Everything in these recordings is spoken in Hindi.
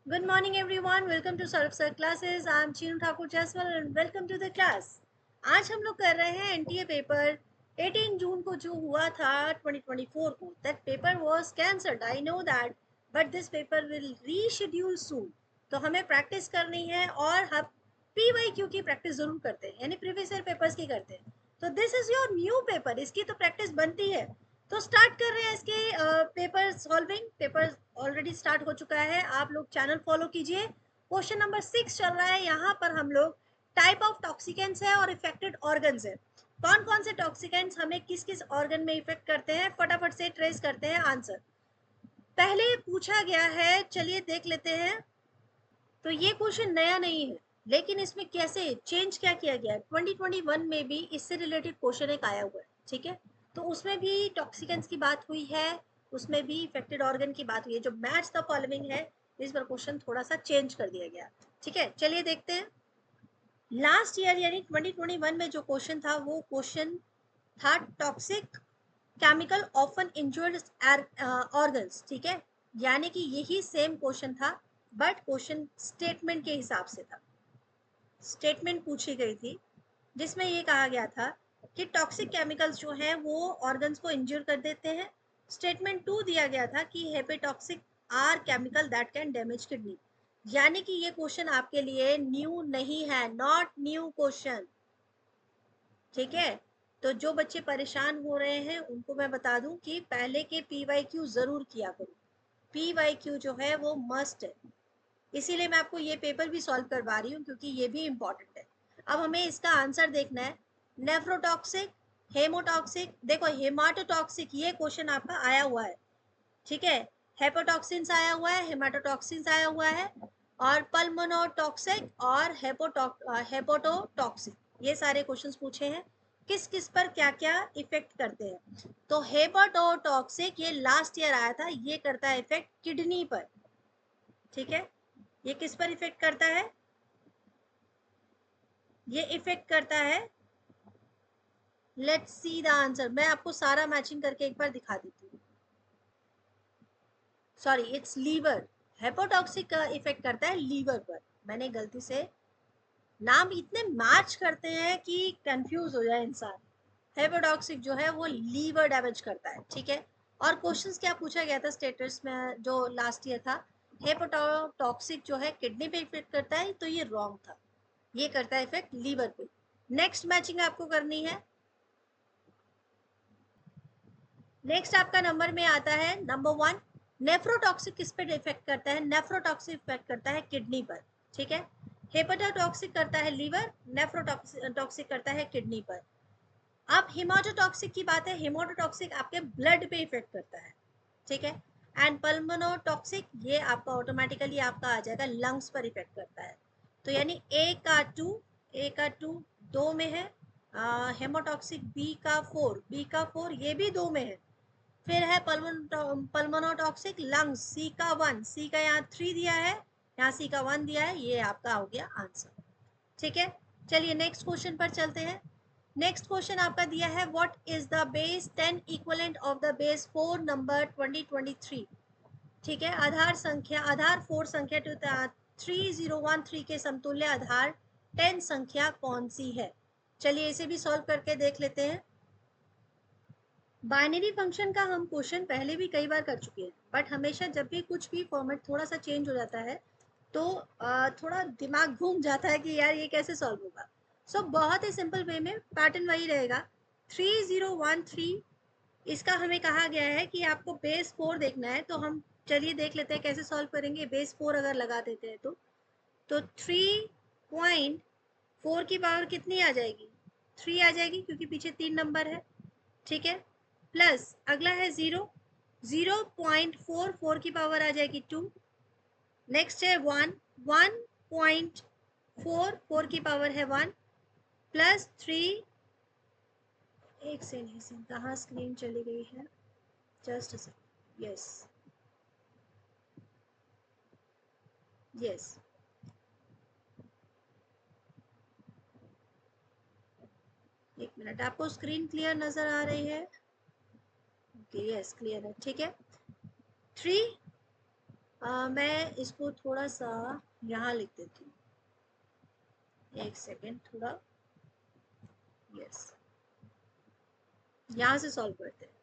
Good morning everyone. Welcome to Saurabh Sir classes. I am Chinu Thakur Jaiswal and welcome to the class. आज हम लोग कर रहे हैं एनटीए पेपर 18 जून को जो हुआ था 2024 को. That paper was cancelled. I know that, but this paper will reschedule soon. तो हमें प्रैक्टिस करनी है और हम पीवाईक्यू की प्रैक्टिस जरूर करते हैं, यानी प्रीवियस ईयर पेपर्स की करते हैं. तो this is your new paper, इसकी तो प्रैक्टिस बनती है. तो स्टार्ट कर रहे हैं इसके paper solving. Paper already start हो चुका है, आप लोग चैनल फॉलो कीजिए. क्वेश्चन नंबर 6 चल रहा है. यहाँ पर हम लोग टाइप ऑफ टॉक्सिकेंट्स है और इफेक्टेड ऑर्गन्स है. कौन कौन से टॉक्सिकेंट्स हमें किस किस ऑर्गन में इफेक्ट करते हैं, फटाफट से ट्रेस करते हैं आंसर. पहले पूछा गया है, चलिए देख लेते हैं. तो ये क्वेश्चन नया नहीं है, लेकिन इसमें कैसे चेंज क्या किया गया है. 2021 में भी इससे रिलेटेड क्वेश्चन एक आया हुआ है, ठीक है. तो उसमें भी टॉक्सिकेंस की बात हुई है, उसमें भी इफेक्टेड ऑर्गन की बात हुई है. जो मैच द फॉलोइंग है, इस बार क्वेश्चन थोड़ा सा चेंज कर दिया गया, ठीक है. चलिए देखते हैं. लास्ट ईयर यानी 2021 में जो क्वेश्चन था वो क्वेश्चन था toxic chemical often injured organs, ठीक है. यानी कि यही सेम क्वेश्चन था, बट क्वेश्चन स्टेटमेंट के हिसाब से था. स्टेटमेंट पूछी गई थी जिसमें ये कहा गया था कि टॉक्सिक केमिकल्स जो हैं वो ऑर्गन्स को इंजर कर देते हैं. स्टेटमेंट 2 दिया गया था कि hepatotoxic are chemical that can damage kidney. यानी कि ये क्वेश्चन आपके लिए न्यू नहीं है, नॉट न्यू क्वेश्चन, ठीक है. तो जो बच्चे परेशान हो रहे हैं उनको मैं बता दूं कि पहले के पीवाईक्यू जरूर किया करो. पीवाईक्यू जो है वो मस्ट है, इसीलिए मैं आपको ये पेपर भी सॉल्व करवा रही हूँ क्योंकि ये भी इम्पॉर्टेंट है. अब हमें इसका आंसर देखना है. नेफ्रोटॉक्सिक, हेमोटॉक्सिक, देखो हेमाटोटॉक्सिक ये क्वेश्चन आपका आया हुआ है, ठीक है. हेपोटॉक्सिन्स आया हुआ है, हेमाटोटॉक्सिन्स आया हुआ है, और पल्मोनोटॉक्सिक और हेपोटोटॉक्सिक, ये सारे क्वेश्चंस पूछे हैं. किस किस पर क्या क्या इफेक्ट करते हैं. तो हेपोटोटॉक्सिक ये लास्ट ईयर आया था, ये करता है इफेक्ट किडनी पर, ठीक है. ये किस पर इफेक्ट करता है, ये इफेक्ट करता है. Let's see the answer. मैं आपको सारा मैचिंग करके एक बार दिखा देती हूँ. Sorry, it's liver. हेपोटॉक्सिक का इफेक्ट करता है लीवर पर. मैंने गलती से नाम इतने मैच करते हैं कि कंफ्यूज हो जाए इंसान. हेपोटॉक्सिक जो है वो लीवर डैमेज करता है, ठीक है. और क्वेश्चंस क्या पूछा गया था स्टेटस में जो लास्ट ईयर था, हेपोटॉक्सिक जो है किडनी पे इफेक्ट करता है, तो ये रॉन्ग था. ये करता है इफेक्ट लीवर पे. नेक्स्ट मैचिंग आपको करनी है. नेक्स्ट आपका नंबर में आता है नंबर 1. नेफ्रोटॉक्सिक किस पे इफेक्ट करता है, नेफ्रोटॉक्सिक इफेक्ट करता है किडनी पर, ठीक है. हेपेटोटॉक्सिक करता है लीवर, नेफ्रोटॉक्सिक करता है किडनी पर. अब हिमाटोटॉक्सिक की बात है, हिमाटोटॉक्सिक आपके ब्लड पे इफेक्ट करता है, ठीक है. एंड पल्मोनोटॉक्सिक ये आपका ऑटोमेटिकली आपका आ जाएगा लंग्स पर इफेक्ट करता है. तो यानी ए का टू दो में है. हेमोटॉक्सिक बी का फोर ये भी दो में है. फिर है पल्मोनोटॉक्सिक लंग्स, सी का यहाँ 3 दिया है, यहाँ सी का 1 दिया है, ये आपका हो गया आंसर, ठीक है. चलिए नेक्स्ट क्वेश्चन पर चलते हैं. नेक्स्ट क्वेश्चन आपका दिया है what is the base 10 equivalent of the base 4 number 2023, ठीक है. आधार 4 संख्या 3013 के समतुल्य आधार 10 संख्या कौन सी है. चलिए इसे भी सॉल्व करके देख लेते हैं. बाइनरी फंक्शन का हम क्वेश्चन पहले भी कई बार कर चुके हैं, बट हमेशा जब भी कुछ भी फॉर्मेट थोड़ा सा चेंज हो जाता है तो थोड़ा दिमाग घूम जाता है कि यार ये कैसे सॉल्व होगा. सो बहुत ही सिंपल वे में पैटर्न वही रहेगा. 3013 इसका हमें कहा गया है कि आपको बेस 4 देखना है, तो हम चलिए देख लेते हैं कैसे सॉल्व करेंगे. बेस 4 अगर लगा देते हैं तो 3.4 की पावर कितनी आ जाएगी, 3 आ जाएगी क्योंकि पीछे 3 नंबर है, ठीक है. प्लस अगला है 0.4, 4 की पावर आ जाएगी 2. नेक्स्ट है 1.4, 4 की पावर है 1, प्लस 3. एक से नहीं से कहाँ स्क्रीन चली गई है, जस्ट यस यस. एक मिनट, आपको स्क्रीन क्लियर नजर आ रही है? यस क्लियर है, ठीक है. 3 मैं इसको थोड़ा सा यहाँ लिख देती हूँ, एक सेकेंड, थोड़ा, यस, यहाँ से सॉल्व करते हैं।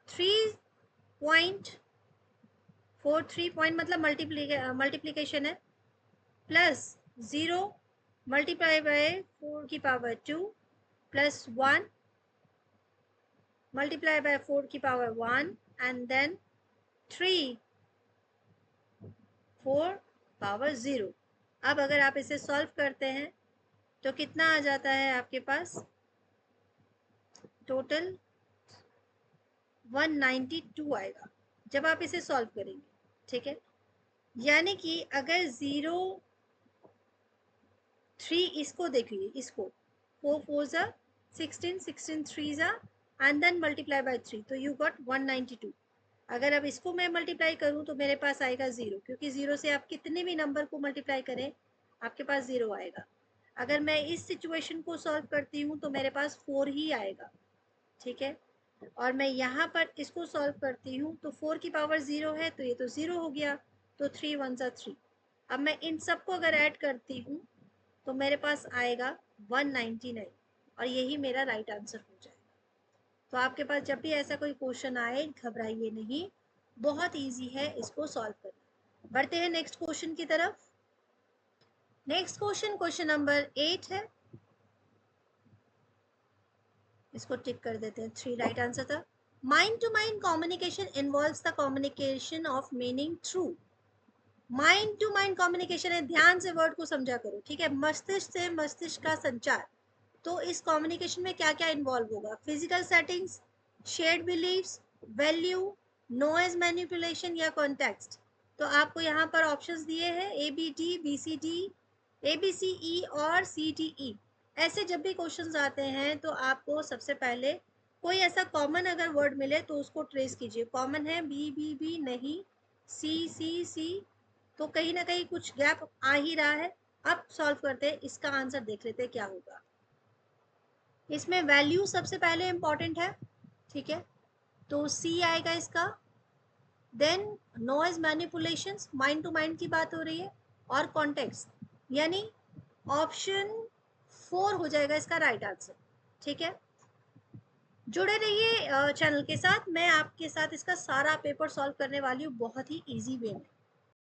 3.43 पॉइंट मतलब मल्टीप्लीकेशन है, प्लस 0 मल्टीप्लाई बाय 4 की पावर 2 प्लस 1 मल्टीप्लाई बाय 4 की पावर 1 एंड देन 3 4 पावर 0। अब अगर आप इसे सॉल्व करते हैं तो कितना आ जाता है आपके पास, टोटल 192 आएगा जब आप इसे सॉल्व करेंगे, ठीक है। यानी कि अगर 0 3 इसको देख लीजिए, इसको 4 4 जा 16 16 3 जा एंड देन मल्टीप्लाई बाय 3, तो यू गॉट 192। अगर अब इसको मैं मल्टीप्लाई करूं तो मेरे पास आएगा 0, क्योंकि 0 से आप कितने भी नंबर को मल्टीप्लाई करें आपके पास 0 आएगा। अगर मैं इस सिचुएशन को सॉल्व करती हूँ तो मेरे पास 4 ही आएगा, ठीक है। और मैं यहाँ पर इसको सॉल्व करती हूँ तो 4 की पावर 0 है तो ये तो 0 हो गया, तो 3 1 जा 3। अब मैं इन सबको अगर ऐड करती हूँ तो मेरे पास आएगा 199 और यही मेरा राइट आंसर हो जाएगा। तो आपके पास जब भी ऐसा कोई क्वेश्चन आए घबराइए नहीं, बहुत इजी है इसको सॉल्व करना। बढ़ते हैं नेक्स्ट क्वेश्चन की तरफ। नेक्स्ट क्वेश्चन, क्वेश्चन नंबर 8 है, इसको टिक कर देते हैं, 3 राइट आंसर था। Mind to mind communication involves the communication of meaning through. Mind to mind communication है, ध्यान से वर्ड को समझा करो, ठीक है, मस्तिष्क से मस्तिष्क का संचार। तो इस कम्युनिकेशन में क्या क्या इन्वॉल्व होगा, physical settings, shared beliefs, value, noise manipulation या कॉन्टेक्स्ट। तो आपको यहाँ पर ऑप्शंस दिए हैं A B D, B C D, A B C E और सी डी ई। ऐसे जब भी क्वेश्चंस आते हैं तो आपको सबसे पहले कोई ऐसा कॉमन अगर वर्ड मिले तो उसको ट्रेस कीजिए। कॉमन है बी बी बी नहीं, सी सी सी, तो कहीं ना कहीं कुछ गैप आ ही रहा है। अब सॉल्व करते हैं, इसका आंसर देख लेते हैं क्या होगा। इसमें वैल्यू सबसे पहले इंपॉर्टेंट है, ठीक है, तो सी आएगा इसका। Then noise manipulations, mind to mind की बात हो रही है, और कॉन्टेक्स्ट, यानी ऑप्शन 4 हो जाएगा इसका राइट आंसर, ठीक है। जुड़े रहिए चैनल के साथ, मैं आपके साथ इसका सारा पेपर सॉल्व करने वाली हूँ बहुत ही इजी वे में।